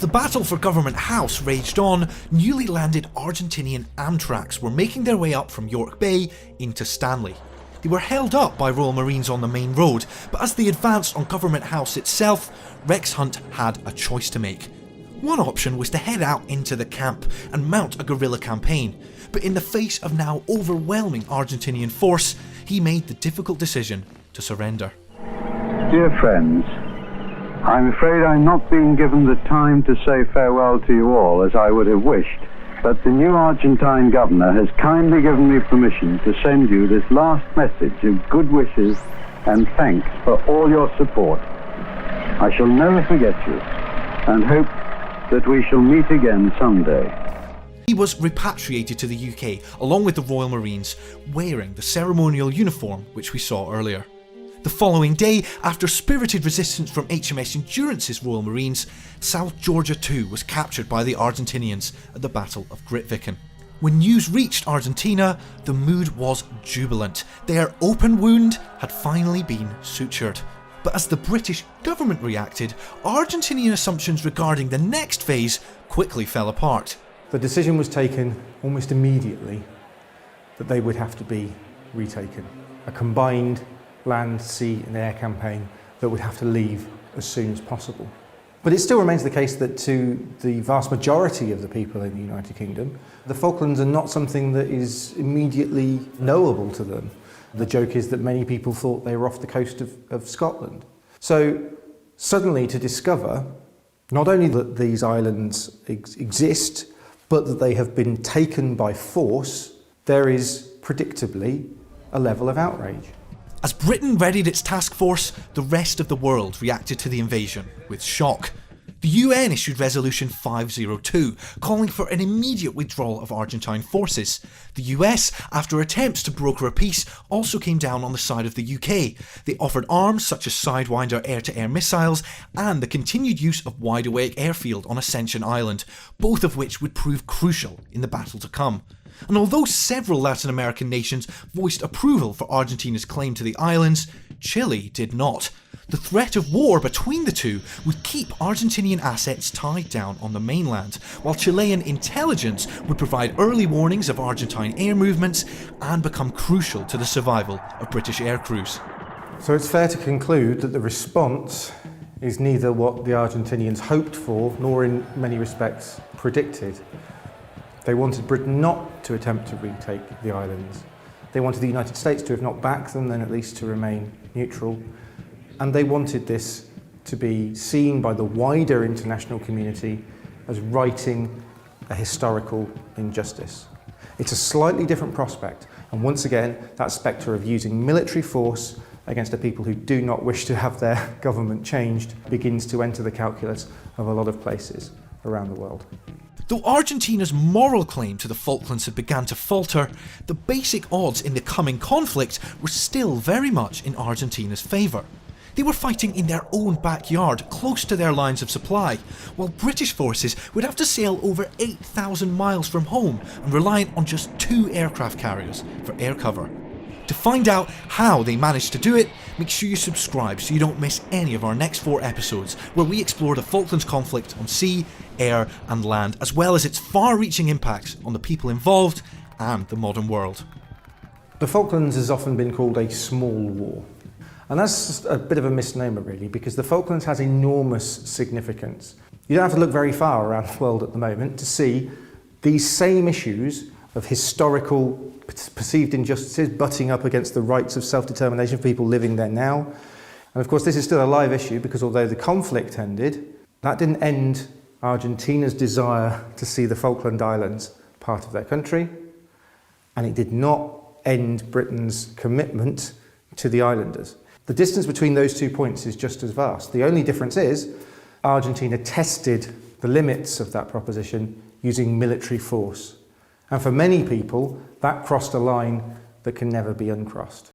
battle for Government House raged on, newly landed Argentinian Amtraks were making their way up from York Bay into Stanley. They were held up by Royal Marines on the main road, but as they advanced on Government House itself, Rex Hunt had a choice to make. One option was to head out into the camp and mount a guerrilla campaign, but in the face of now overwhelming Argentinian force, he made the difficult decision to surrender. Dear friends, I'm afraid I'm not being given the time to say farewell to you all as I would have wished, but the new Argentine governor has kindly given me permission to send you this last message of good wishes and thanks for all your support. I shall never forget you and hope that we shall meet again someday. He was repatriated to the UK along with the Royal Marines, wearing the ceremonial uniform which we saw earlier. The following day, after spirited resistance from HMS Endurance's Royal Marines, South Georgia too was captured by the Argentinians at the Battle of Grytviken. When news reached Argentina, the mood was jubilant. Their open wound had finally been sutured. But as the British government reacted, Argentinian assumptions regarding the next phase quickly fell apart. The decision was taken almost immediately that they would have to be retaken. A combined land, sea and air campaign that would have to leave as soon as possible. But it still remains the case that to the vast majority of the people in the United Kingdom, the Falklands are not something that is immediately knowable to them. The joke is that many people thought they were off the coast of Scotland. So suddenly to discover not only that these islands exist, but that they have been taken by force, there is predictably a level of outrage. As Britain readied its task force, the rest of the world reacted to the invasion with shock. The UN issued Resolution 502, calling for an immediate withdrawal of Argentine forces. The US, after attempts to broker a peace, also came down on the side of the UK. They offered arms such as Sidewinder air-to-air missiles and the continued use of Wide Awake Airfield on Ascension Island, both of which would prove crucial in the battle to come. And although several Latin American nations voiced approval for Argentina's claim to the islands, Chile did not. The threat of war between the two would keep Argentinian assets tied down on the mainland, while Chilean intelligence would provide early warnings of Argentine air movements and become crucial to the survival of British air crews. So it's fair to conclude that the response is neither what the Argentinians hoped for, nor in many respects predicted. They wanted Britain not to attempt to retake the islands. They wanted the United States to, if not back them, then at least to remain neutral. And they wanted this to be seen by the wider international community as righting a historical injustice. It's a slightly different prospect, and once again, that spectre of using military force against a people who do not wish to have their government changed begins to enter the calculus of a lot of places around the world. Though Argentina's moral claim to the Falklands had begun to falter, the basic odds in the coming conflict were still very much in Argentina's favour. They were fighting in their own backyard, close to their lines of supply, while British forces would have to sail over 8,000 miles from home and reliant on just 2 aircraft carriers for air cover. To find out how they managed to do it, make sure you subscribe so you don't miss any of our next 4 episodes, where we explore the Falklands conflict on sea, air and land, as well as its far-reaching impacts on the people involved and the modern world. The Falklands has often been called a small war. And that's a bit of a misnomer really, because the Falklands has enormous significance. You don't have to look very far around the world at the moment to see these same issues of historical perceived injustices butting up against the rights of self-determination for people living there now. And of course this is still a live issue, because although the conflict ended, that didn't end Argentina's desire to see the Falkland Islands part of their country, and it did not end Britain's commitment to the islanders. The distance between those 2 points is just as vast. The only difference is Argentina tested the limits of that proposition using military force. And for many people, that crossed a line that can never be uncrossed.